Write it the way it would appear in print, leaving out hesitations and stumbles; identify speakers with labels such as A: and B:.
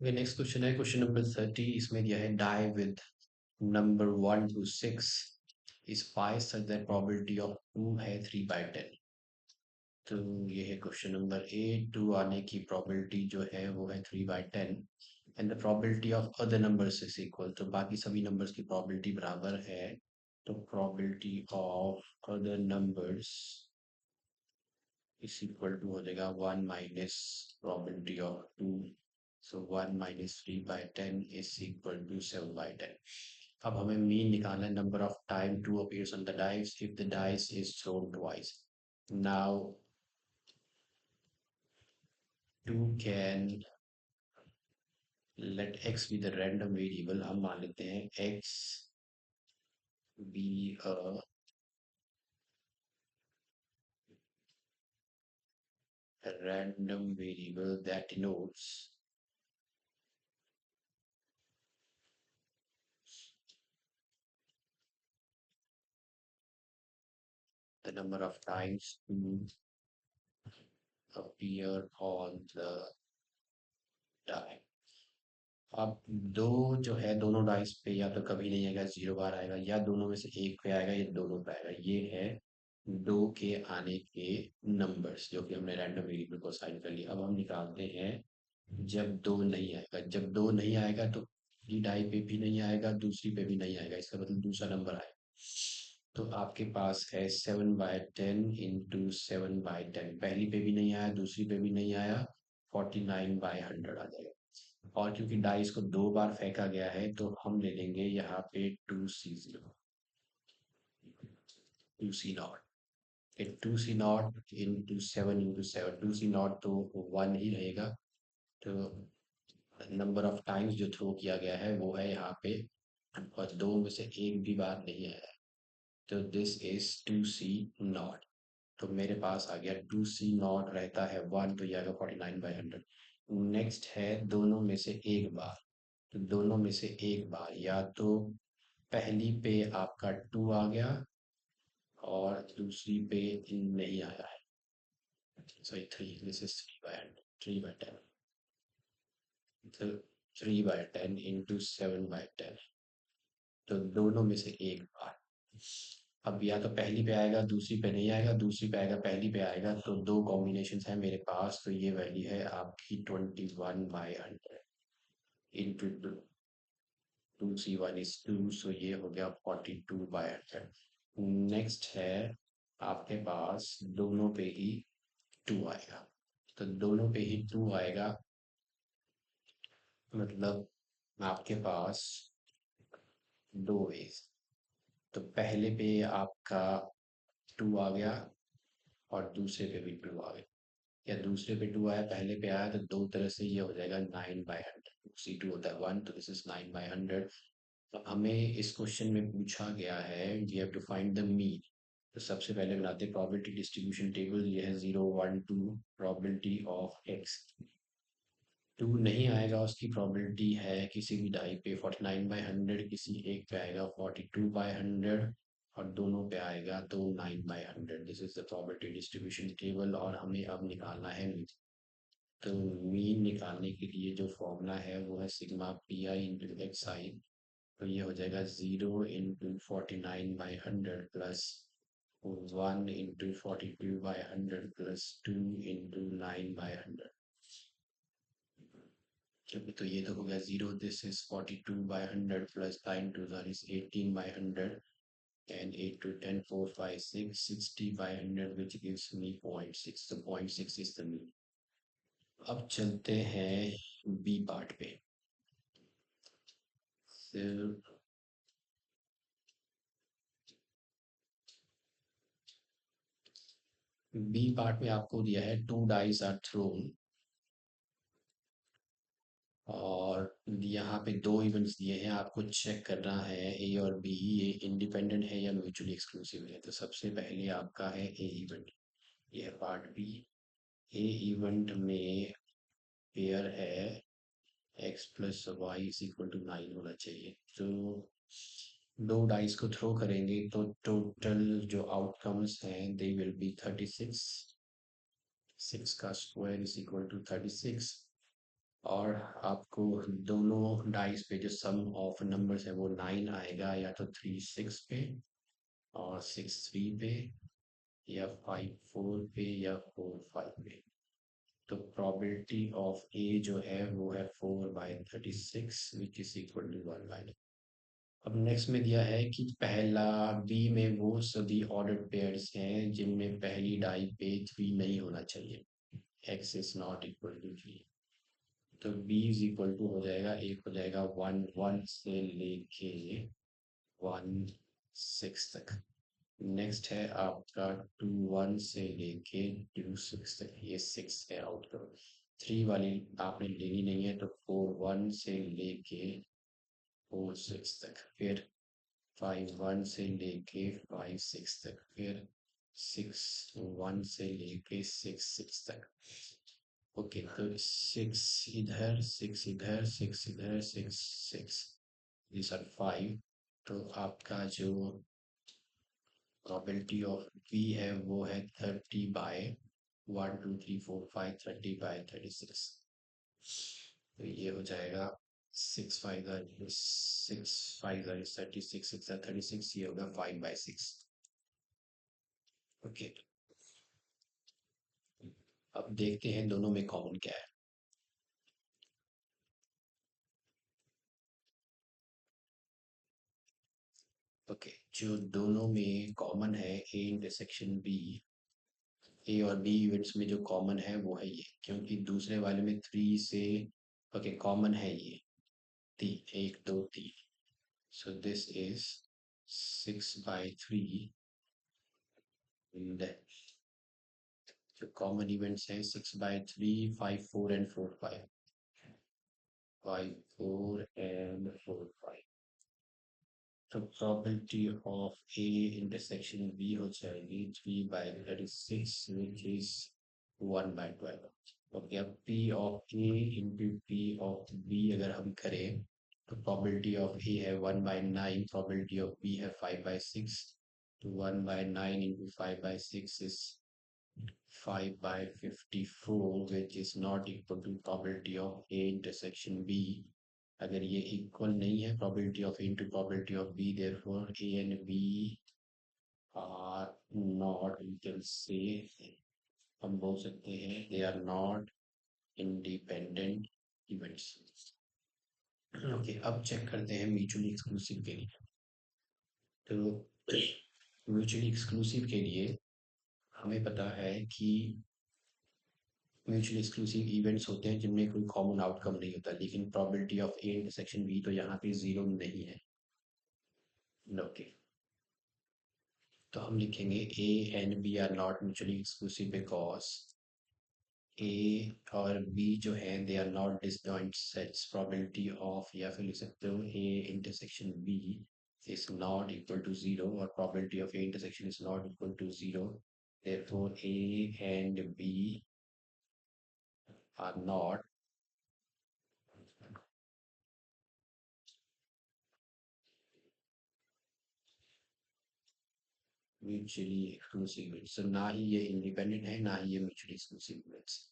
A: Next question है question number 30। इसमें दिया है die with number 1 to 6 is 5 such that probability of 2 है 3/10। तो ये है क्वेश्चन नंबर 8। 2 आने की प्रोबेबिलिटी जो है वो है 3/10 and the probability of other numbers is equal. तो बाकी सभी नंबर्स की प्रोबेबिलिटी बराबर है। तो probability of other numbers is equal to हो जाएगा 1 minus probability of 2। So 1 minus 3/10 is equal to 7/10. अब हमें मीन निकालना है number of time 2 appears on the dice if the dice is thrown twice. Now 2 can let x be the random variable. हम मान लेते हैं x be a random variable that denotes the number of times 2 appear on the die. अब दो जो है दोनों dice पे या तो कभी नहीं आएगा, 0 बार आएगा, या दोनों में से एक पे आएगा या दोनों पे आएगा। ये है दो के आने के नंबर्स जो कि हमने रैंडम वेरिएबल को असाइन कर लिया। अब हम निकालते हैं जब दो नहीं आएगा। जब दो नहीं आएगा तो पहली डाई पे भी नहीं आएगा, दूसरी पे भी नहीं आएगा, इसका मतलब दूसरा नंबर आएगा। तो आपके पास है 7/10 इंटू 7/10। पहली पे भी नहीं आया, दूसरी पे भी नहीं आया, 49/100 आ जाएगा। और क्योंकि डाइस को 2 बार फेंका गया है तो हम ले लेंगे यहाँ पे 2C0 2C0 into 7 to C not तो 1 ही रहेगा। तो नंबर ऑफ टाइम्स जो थ्रो किया गया है वो है यहाँ पे, और दो में से एक भी बार नहीं आया है। तो दिस इज 2C0। तो मेरे पास आ गया 2C0 रहता है 1, तो ये आएगा 49/100। नेक्स्ट है दोनों में से एक बार। तो दोनों में से एक बार या तो पहली पे आपका 2 आ गया और दूसरी पे नहीं आया है। सॉरी 3, दिस इज 3/10 तो 3/10 इंटू 7/10। तो दोनों में से एक बार। अब या तो पहली पे आएगा दूसरी पे नहीं आएगा, दूसरी पे आएगा पहली पे आएगा, तो दो कॉम्बिनेशन है मेरे पास। तो ये वैल्यू है आपकी 21/100 इंटू 2C1 is 2, सो ये हो गया 42/100। नेक्स्ट है आपके पास दोनों पे ही 2 आएगा। तो दोनों पे ही 2 आएगा, मतलब आपके पास दो वेज। तो पहले पे आपका 2 आ गया और दूसरे पे भी 2 आ गया, या दूसरे पे 2 आया पहले पे आया, तो दो तरह से ये हो जाएगा 9/100। C2 होता है 1, तो दिस इज 9/100। तो हमें इस क्वेश्चन में पूछा गया है we have to find the mean. तो सबसे पहले बनाते हैं प्रोबेबिलिटी डिस्ट्रीब्यूशन टेबल। ये है 0 1 2 प्रोबेबिलिटी ऑफ एक्स। 2 नहीं आएगा उसकी प्रोबेबिलिटी है किसी भी डाई पे 49/100, किसी एक पे आएगा 42/100, और दोनों पे आएगा तो 9/100। This is the probability distribution table. और हमें अब निकालना है मीन। तो मीन निकालने के लिए जो फॉर्मूला है वो है sigma P I into X I. तो ये हो जाएगा 0 into 49/100 plus 1 into 42/100 plus 2 into 9/100। तो ये तो हो गया 0। This is 42/100 plus 9 2 is 18/100 and 8 to 10 4 5 6 60/100 which gives me 0.6। so 0.6 is the mean। अब चलते हैं बी पार्ट पे। So, बी पार्ट में आपको दिया है 2 डाइस आर थ्रोन, और यहाँ पे दो इवेंट्स दिए हैं, आपको चेक करना है ए और बी ये इंडिपेंडेंट है या म्यूचुअली एक्सक्लूसिव है। तो सबसे पहले आपका है ए इवेंट, ये है पार्ट बी। ए इवेंट में पेयर है X plus Y is equal to 9 होना चाहिए। तो दो डाइस को थ्रो करेंगे तो टोटल जो आउटकम्स हैं दे विल बी 36। 6 का स्क्वायर इज इक्वल टू 36। और आपको दोनों डाइस पे जो सम ऑफ नंबर्स है वो 9 आएगा, या तो 3 6 पे और 6 3 पे, या 5 4 पे, या 4 5 पे। तो प्रोबेबिलिटी ऑफ ए जो है वो है 4/36 विच इज इक्वल टू 1/। अब नेक्स्ट में दिया है कि पहला बी में वो सभी ऑर्डर्ड पेयर्स हैं जिनमें पहली डाई पे 3 नहीं होना चाहिए, X is not equal to 3। तो बी इज इक्वल टू हो जाएगा, एक हो जाएगा 1 1 से लेके 1 6 तक। नेक्स्ट है आपका 2 1 से लेके 2 6 तक, ये 6 है आउट करो। 3 वाली आपने लेनी नहीं है, तो 4 1 से लेके 4 6 तक, फिर 5 1 से लेके 5 6 तक, फिर 6 1 से लेके 6 6 तक। ओके, तो 6 इधर 6 इधर 6 इधर 6 6, दिस आर 5। तो आपका जो प्रोबेबिलिटी ऑफ बी है वो है 30/1 2 3 4 5, 30/36। तो ये हो जाएगा 6 5 36, ये होगा 5/6। ओके, अब देखते हैं दोनों में कॉमन क्या है। ओके, जो दोनों में कॉमन है ए इंटरसेक्शन बी, ए और बी इवेंट्स में जो कॉमन है वो है ये, क्योंकि दूसरे वाले में 3 से ओके कॉमन है ये 3, 1 2 3। So this is 6/3। जो कॉमन इवेंट्स हैं 6/3, 5 4 एंड 4 5, 5 4 एंड 4 5। तो probability of A intersection B हो जाएगी 3/36 विच इज 1/12। ओके, अब P of A into P of B अगर हम करें, तो प्रोबेबिलिटी ऑफ ए है 1/9, प्रोबेबिलिटी ऑफ बी है 5/6। तो 1/9 into 5/6 is 5/54 which is not equal to probability of A intersection B। अगर ये इक्वल नहीं है probability of A into probability of B, therefore A and B are not, we can say, हम बोल सकते हैं they are not independent events। Okay, अब check करते हैं म्यूचुअली एक्सक्लूसिव के लिए। तो म्यूचुअली एक्सक्लूसिव के लिए हमें पता है कि म्यूचुअली एक्सक्लूसिव इवेंट्स होते हैं जिनमें कोई कॉमन आउटकम नहीं होता, लेकिन probability of A intersection B तो यहाँ पे 0 नहीं है। ओके, तो हम लिखेंगे A and B are not mutually exclusive because A और बी जो है they are not disjoint sets. Probability of, या फिर लिख सकते हो A intersection B is not equal to 0, और probability of A intersection is not equal to 0, therefore A and B are not mutually exclusive events. तो ना ही ये independent है, ना ही ये म्यूचुअली एक्सक्लूसिव इवेंट्स।